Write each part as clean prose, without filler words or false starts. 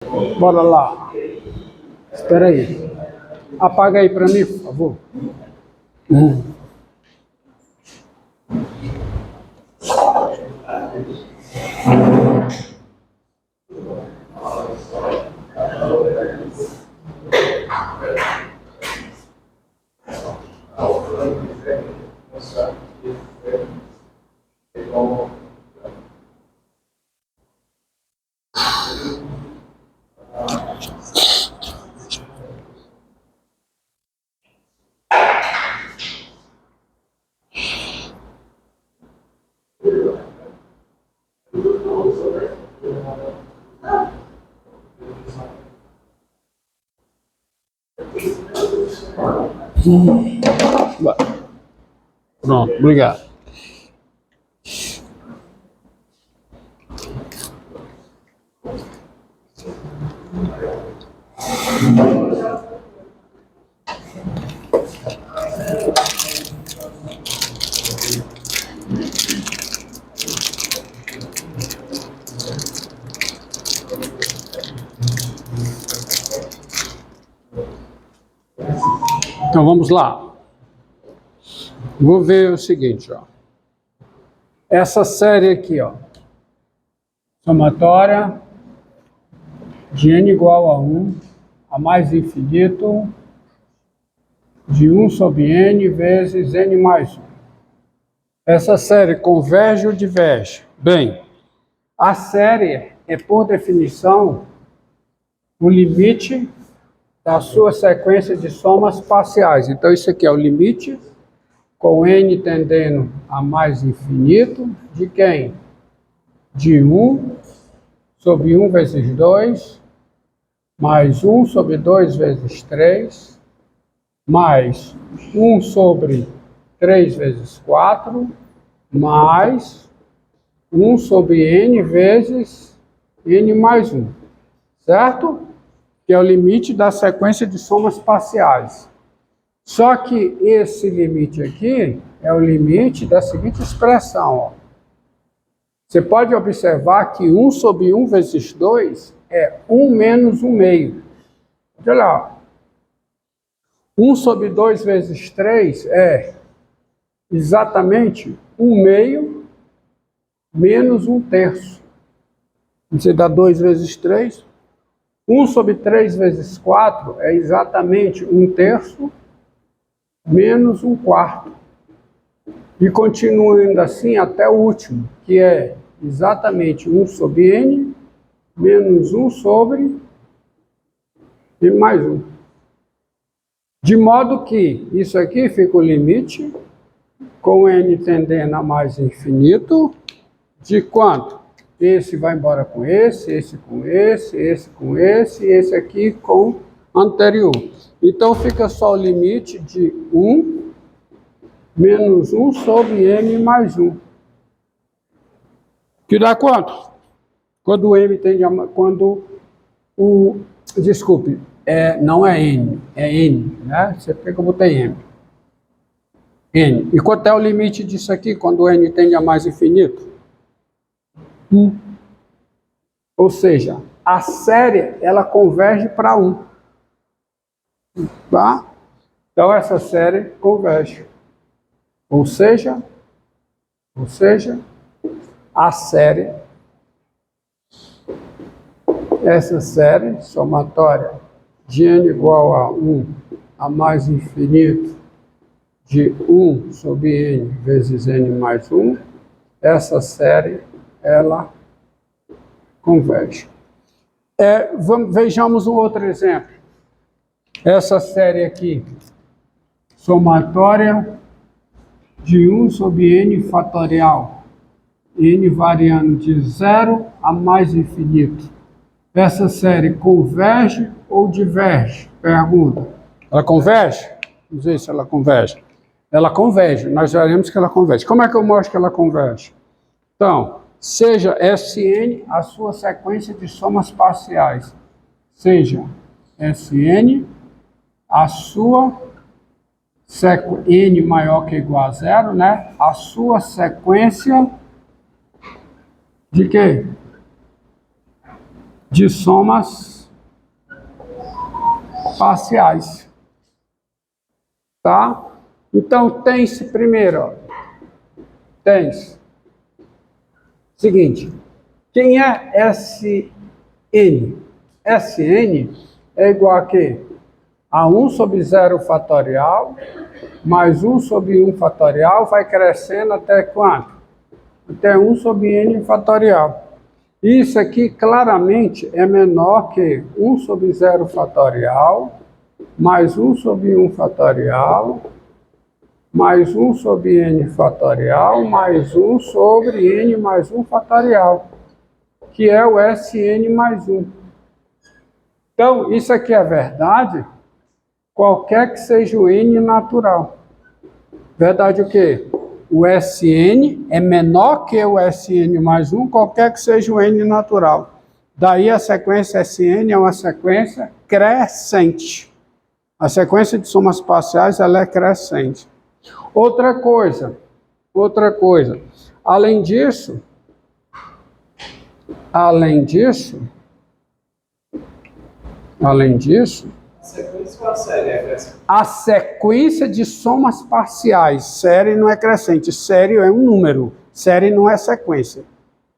Bora lá. Espera aí. Apaga aí para mim, por favor. Pronto, obrigado. Então vamos lá. Vou ver o seguinte, ó. Essa série aqui, ó. Somatória de n igual a 1 a mais infinito de 1 sobre n vezes n mais 1. Essa série converge ou diverge? Bem, a série é, por definição, o limite da sua sequência de somas parciais. Então, isso aqui é o limite com n tendendo a mais infinito de quem? De 1 sobre 1 vezes 2, mais 1 sobre 2 vezes 3, mais 1 sobre 3 vezes 4, mais 1 sobre n vezes n mais 1, certo? Que é o limite da sequência de somas parciais. Só que esse limite aqui é o limite da seguinte expressão, ó. Você pode observar que 1 sobre 1 vezes 2 é 1 menos 1 meio. Olha lá. 1 sobre 2 vezes 3 é exatamente 1 meio menos 1 terço. Você dá 2 vezes 3. 1 sobre 3 vezes 4 é exatamente 1 terço menos 1 quarto. E continuando assim até o último, que é exatamente 1 sobre n menos 1 sobre n mais 1. De modo que isso aqui fica o limite com n tendendo a mais infinito de quanto? Esse vai embora com esse com esse com esse aqui com anterior. Então fica só o limite de 1 menos 1 sobre n mais 1. Que dá quanto? Quando o m tende a... Quando o... Desculpe, não é n, é n, né? Você vê que eu botei m. N. E quanto é o limite disso aqui, quando o n tende a mais infinito? 1. Ou seja, a série, ela converge para 1. Tá? Então, essa série converge. Ou seja, a série, essa série somatória de n igual a 1 a mais infinito de 1 sobre n vezes n mais 1, essa série, ela converge. Vejamos um outro exemplo. Essa série aqui, somatória de 1 sobre n fatorial, n variando de 0 a mais infinito. Essa série converge ou diverge? Pergunta. Ela converge? Vamos ver se ela converge. Ela converge, nós veremos que ela converge. Como é que eu mostro que ela converge? Então, seja Sn a sua sequência de somas parciais. Seja Sn a sua n maior que ou igual a 0, né? A sua sequência de quê? de somas parciais. Tá? Então, tem-se primeiro, ó. Tem-se. Seguinte, quem é Sn? Sn é igual a quê? A 1 sobre 0 fatorial, mais 1 sobre 1 fatorial, vai crescendo até quanto? Até 1 sobre n fatorial. Isso aqui claramente é menor que 1 sobre 0 fatorial, mais 1 sobre 1 fatorial, mais 1 sobre n fatorial, mais 1 sobre n mais 1 fatorial, que é o Sn mais 1. Então, isso aqui é verdade, qualquer que seja o n natural. Verdade o quê? O Sn é menor que o Sn mais 1, qualquer que seja o n natural. Daí a sequência Sn é uma sequência crescente. A sequência de somas parciais ela é crescente. Outra coisa, além disso, a sequência de somas parciais, série não é crescente, série é um número, série não é sequência.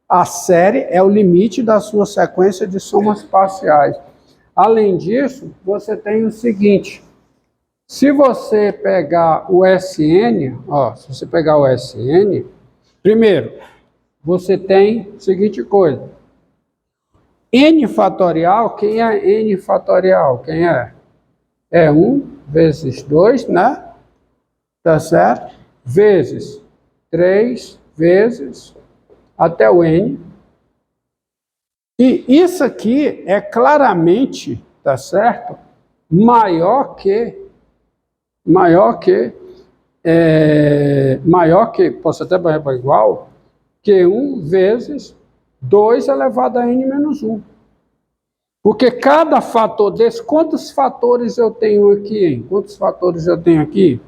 A série é o limite da sua sequência de somas parciais. Além disso, você tem o seguinte, se você pegar o Sn, se você pegar o Sn, primeiro, você tem a seguinte coisa, n fatorial, quem é n fatorial? Quem é? É 1 vezes 2, né? Tá certo? Vezes 3, vezes até o n. E isso aqui é claramente, tá certo? Maior que, posso até para igual, que 1 vezes 2 elevado a n menos 1. Porque cada fator desse, quantos fatores eu tenho aqui, hein? Quantos fatores eu tenho aqui?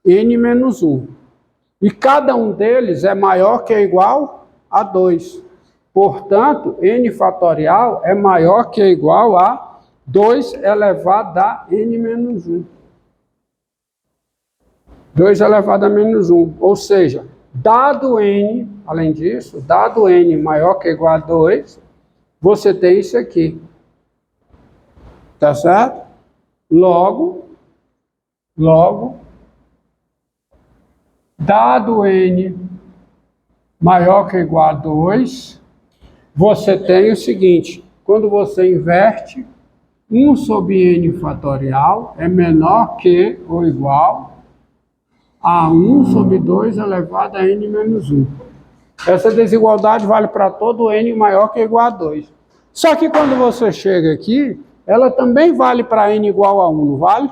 N menos 1. E cada um deles é maior que ou igual a 2. Portanto, n fatorial é maior que ou igual a 2 elevado a n menos 1. 2 elevado a menos 1. Ou seja, dado n, além disso, dado n maior que ou igual a 2, você tem isso aqui. Tá certo? Logo, dado n maior que ou igual a 2, você tem o seguinte, quando você inverte, 1 sobre n fatorial é menor que ou igual a 1 sobre 2 elevado a n menos 1. Essa desigualdade vale para todo n maior que ou igual a 2. Só que quando você chega aqui, ela também vale para n igual a 1, não vale?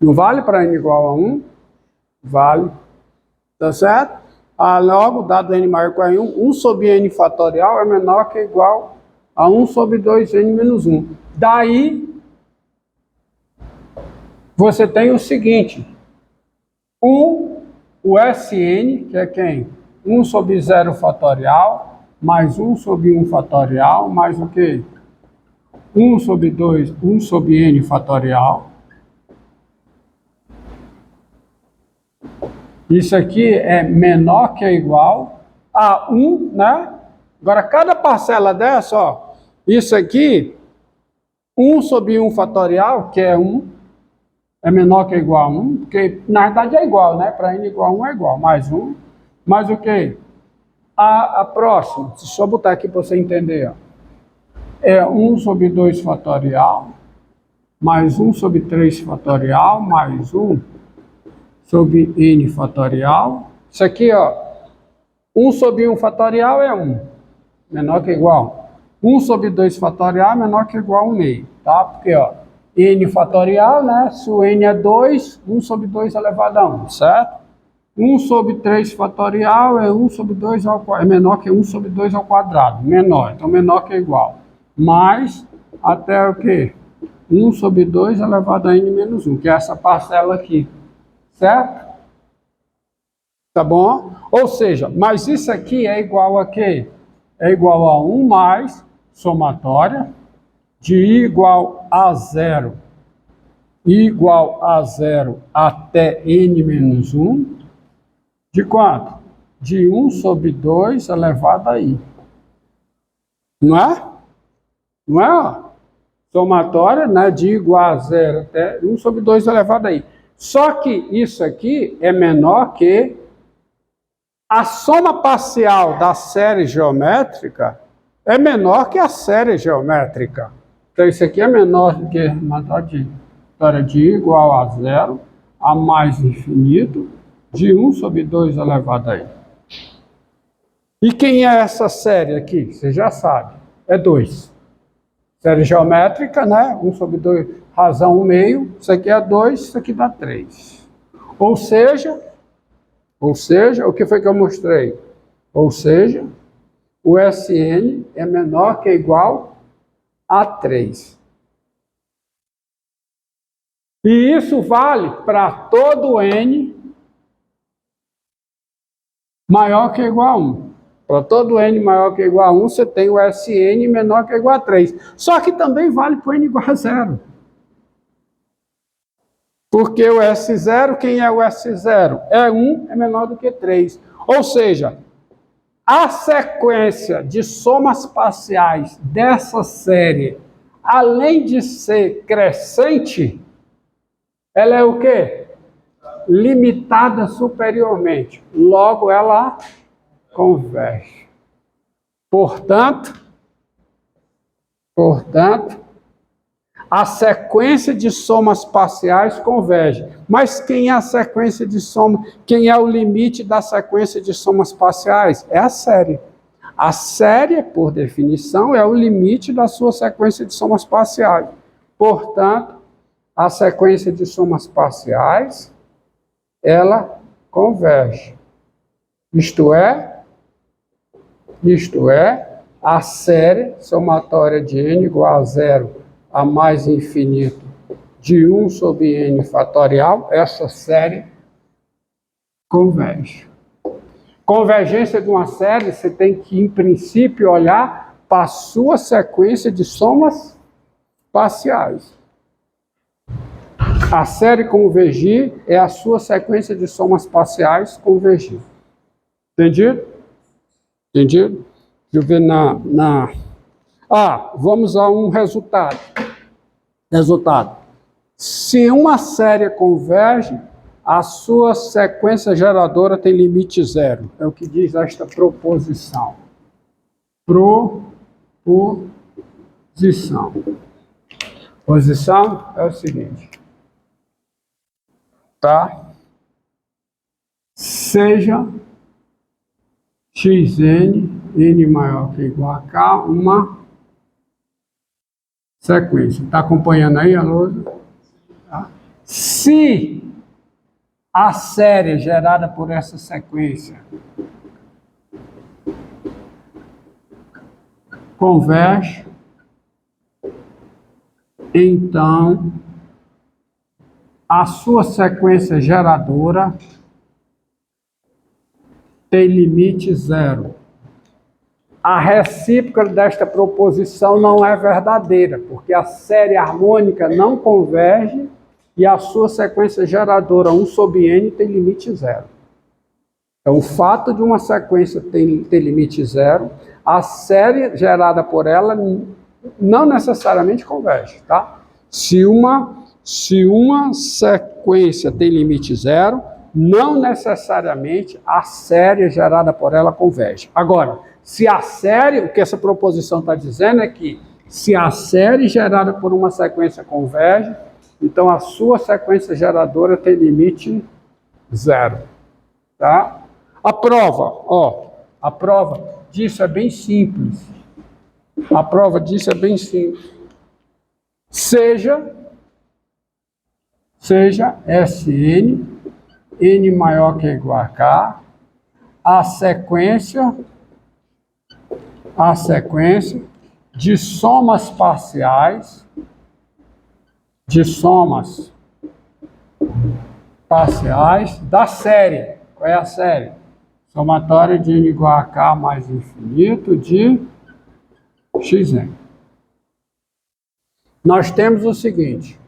Não vale para n igual a 1? Vale. Tá certo? Logo, dado n maior que ou igual a 1, 1 sobre n fatorial é menor que ou igual a 1 sobre 2n menos 1. Daí, você tem o seguinte, o Sn, que é quem? 1 sobre 0 fatorial, mais 1 sobre 1 fatorial, mais o quê? 1 sobre 2, 1 sobre n fatorial. Isso aqui é menor que ou igual a 1, né? Agora, cada parcela dessa, ó, isso aqui, 1 sobre 1 fatorial, que é 1, é menor que ou igual a 1, porque na verdade é igual, né? Para n igual a 1 é igual, mais 1, mais o quê? A próxima, deixa eu botar aqui para você entender, ó. É 1 sobre 2 fatorial, mais 1 sobre 3 fatorial, mais 1 sobre n fatorial. Isso aqui, ó, 1 sobre 1 fatorial é 1, menor que ou igual. 1 sobre 2 fatorial é menor que ou igual a 1 meio, tá? Porque, ó, n fatorial, né? Se o n é 2, 1 sobre 2 elevado a 1, certo? 1 sobre 3 fatorial é 1 sobre 2 ao quadrado, é menor que 1 sobre 2 ao quadrado, menor, então menor que ou igual. Mais até o quê? 1 sobre 2 elevado a n menos 1, que é essa parcela aqui, certo? Tá bom? Ou seja, mas isso aqui é igual a quê? É igual a 1 mais somatória de I igual a 0, igual a 0 até n menos 1, de quanto? De 1 sobre 2 elevado a I. Não é? Não é? Ó? Somatória, né, de igual a 0 até 1 sobre 2 elevado a I. Só que isso aqui é menor que a soma parcial da série geométrica é menor que a série geométrica. Então, isso aqui é menor do que de igual a 0 a mais infinito de 1 sobre 2 elevado a I. E quem é essa série aqui? Você já sabe. É 2. Série geométrica, né? 1 sobre 2, razão 1 meio. Isso aqui é 2, isso aqui dá 3. Ou seja, o que foi que eu mostrei? Ou seja, o Sn é menor que ou igual a 3. E isso vale para todo n maior que ou igual a 1. Para todo n maior que ou igual a 1, você tem o Sn menor que ou igual a 3. Só que também vale para o n igual a 0. Porque o S0, quem é o S0? É 1, é menor do que 3. Ou seja, a sequência de somas parciais dessa série, além de ser crescente, ela é o quê? Limitada superiormente. Logo, ela converge. Portanto, a sequência de somas parciais converge. Mas quem é a sequência de soma? Quem é o limite da sequência de somas parciais? É a série. A série, por definição, é o limite da sua sequência de somas parciais. Portanto, a sequência de somas parciais, ela converge. Isto é, a série somatória de n igual a 0 a mais infinito de 1 sobre n fatorial, essa série converge. Convergência de uma série, você tem que, em princípio, olhar para a sua sequência de somas parciais. A série convergir é a sua sequência de somas parciais convergir. Entendido? Entendido? Deixa eu ver vamos a um resultado. Se uma série converge, a sua sequência geradora tem limite 0. É o que diz esta proposição. Posição é o seguinte. Tá? Seja xn, n maior que ou igual a k, uma sequência. Está acompanhando aí, alô? Tá? Se a série gerada por essa sequência converge, então a sua sequência geradora tem limite 0. A recíproca desta proposição não é verdadeira, porque a série harmônica não converge e a sua sequência geradora 1 sobre n tem limite 0. Então, o fato de uma sequência ter limite 0, a série gerada por ela não necessariamente converge, tá? Se uma sequência tem limite 0, não necessariamente a série gerada por ela converge. Agora, se a série, o que essa proposição está dizendo é que se a série gerada por uma sequência converge, então a sua sequência geradora tem limite 0. Tá? A prova disso é bem simples. Seja Sn, n maior que ou igual a k, a sequência de somas parciais da série. Qual é a série? Somatória de n igual a k mais infinito de xn. Nós temos o seguinte.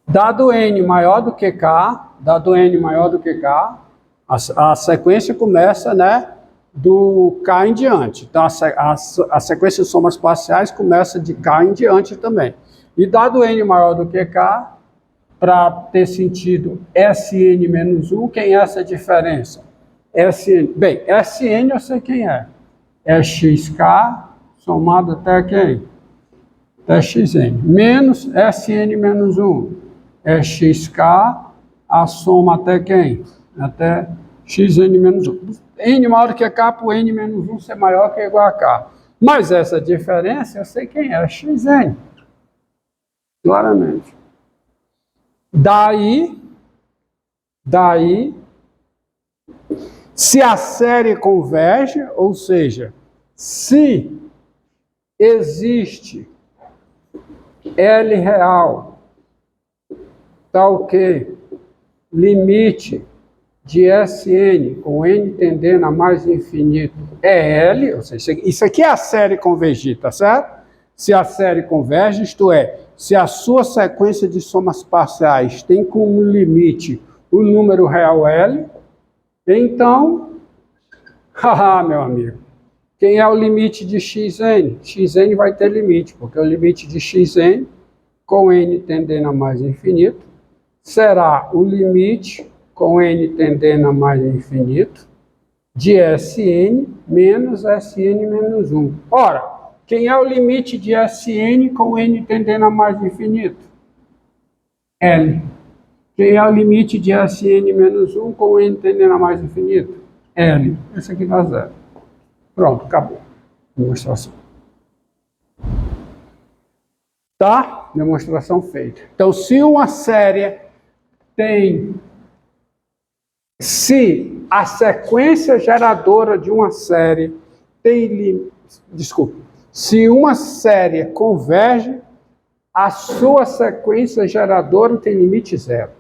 Dado n maior do que k, a sequência começa, né, do k em diante. Então, a sequência de somas parciais começa de k em diante também. E dado n maior do que k, para ter sentido Sn menos 1, quem é essa diferença? Sn, bem, Sn eu sei quem é. É xk somado até quem? Até xn. Menos Sn menos 1. É xk, a soma até quem? Até xn menos 1. N maior do que k, por n menos 1 ser maior que ou igual a k. Mas essa diferença eu sei quem é xn. Claramente. Daí, se a série converge, ou seja, se existe L real, tal que limite de Sn com n tendendo a mais infinito é L, ou seja, isso aqui é a série convergir, tá certo? Se a série converge, isto é, se a sua sequência de somas parciais tem como limite o número real L, então, haha, meu amigo, quem é o limite de xn? Xn vai ter limite, porque o limite de xn, com n tendendo a mais infinito, será o limite, com n tendendo a mais infinito, de Sn menos Sn menos 1. Ora, quem é o limite de Sn com n tendendo a mais infinito? L. Quem é o limite de Sn menos 1 com n tendendo a mais infinito? L. Esse aqui dá zero. Pronto, acabou. Demonstração. Tá? Demonstração feita. Então, se uma série tem... Se a sequência geradora de uma série tem... Desculpa. Se uma série converge, a sua sequência geradora tem limite zero.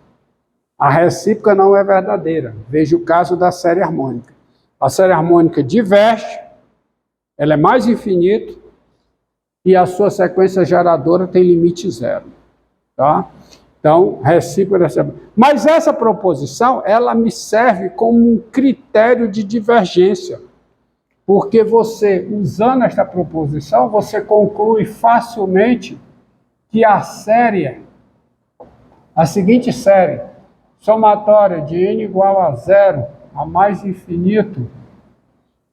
A recíproca não é verdadeira. Veja o caso da série harmônica. A série harmônica diverge, ela é mais infinita, e a sua sequência geradora tem limite zero. Tá? Então, recíproca... Mas essa proposição, ela me serve como um critério de divergência. Porque você, usando esta proposição, você conclui facilmente que a seguinte série, somatória de n igual a zero a mais infinito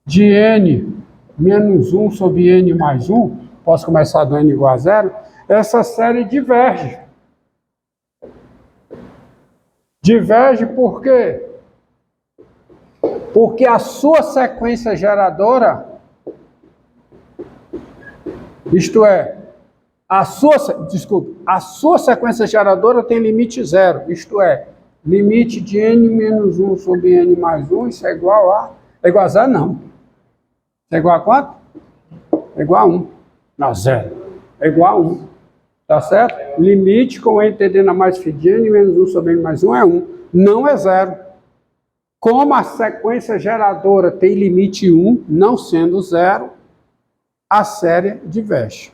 de n menos 1 sobre n mais 1, posso começar do n igual a zero, essa série diverge. Diverge por quê? Porque a sua sequência geradora, isto é, a sua sequência geradora tem limite zero, isto é, limite de n menos 1 sobre n mais 1, isso é igual a... É igual a zero, não. Isso é igual a quanto? É igual a 1. Não, zero. É igual a 1. Tá certo? Limite com n tendendo a mais infinito de n menos 1 sobre n mais 1 é 1. Não é zero. Como a sequência geradora tem limite 1, não sendo zero, a série diverge.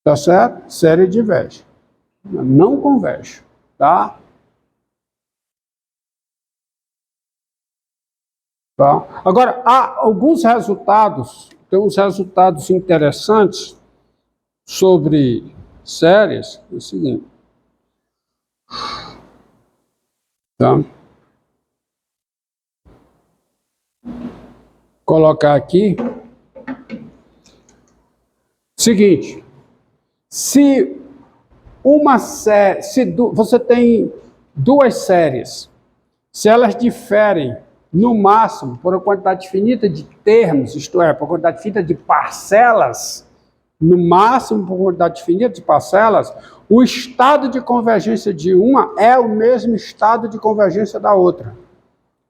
Tá certo? Série diverge. Não converge. Tá? Tá? Agora, há alguns resultados, tem uns resultados interessantes sobre séries. É o seguinte. Tá? Colocar aqui. Seguinte, se uma série, você tem duas séries, se elas diferem no máximo por uma quantidade finita de termos, isto é, por uma quantidade finita de parcelas, no máximo por uma quantidade finita de parcelas, o estado de convergência de uma é o mesmo estado de convergência da outra.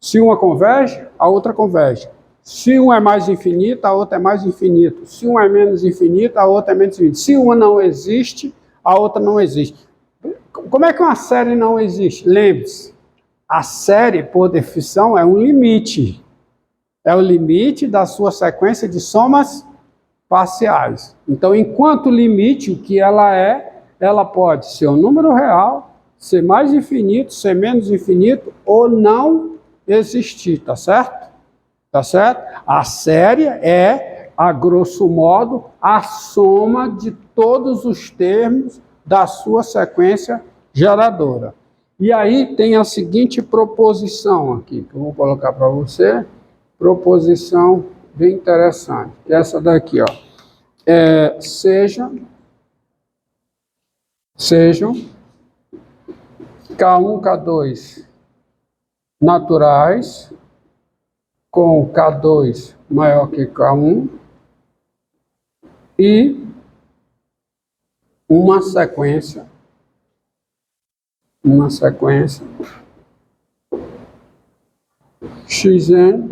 Se uma converge, a outra converge. Se um é mais infinito, a outra é mais infinito. Se um é menos infinito, a outra é menos infinito. Se uma não existe, a outra não existe. Como é que uma série não existe? Lembre-se, A série, por definição, é um limite. É o limite da sua sequência de somas parciais. Então, enquanto limite, o que ela é, ela pode ser um número real, ser mais infinito, ser menos infinito, ou não existir, tá certo? Tá certo? A série é, a grosso modo, a soma de todos os termos da sua sequência geradora. E aí tem a seguinte proposição aqui, que eu vou colocar para você, proposição bem interessante, que é essa daqui, ó. Sejam K1, K2 naturais com K2 maior que K1 e uma sequência Xn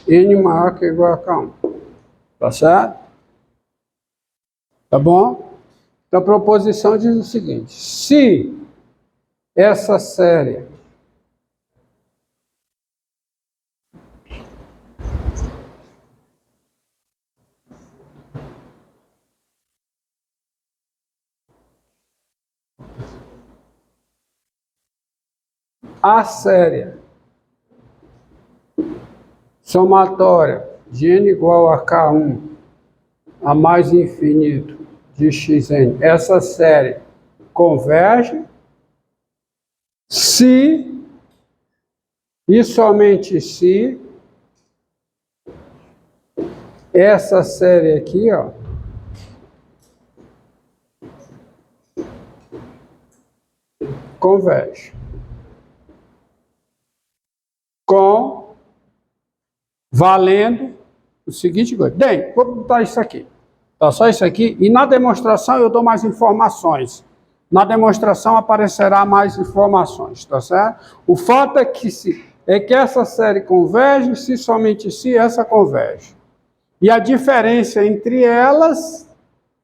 n maior que igual a K1. Tá certo? Tá bom? Então a proposição diz o seguinte: se essa série somatória de n igual a K1 a mais infinito de Xn, essa série converge se e somente se essa série aqui, ó, converge com valendo o seguinte coisa. Bem, vou botar isso aqui. Tá só isso aqui. E na demonstração eu dou mais informações. Na demonstração aparecerá mais informações, tá certo? O fato é que essa série converge se somente se essa converge. E a diferença entre elas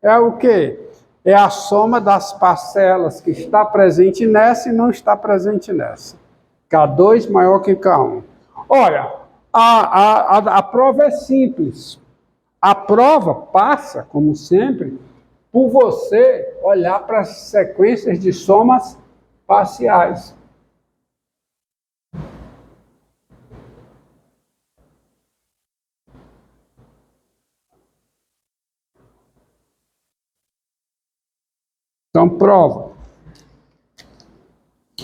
é o quê? É a soma das parcelas que está presente nessa e não está presente nessa. K2 maior que K1. Olha, a prova é simples. A prova passa, como sempre, por você olhar para as sequências de somas parciais. Então, prova.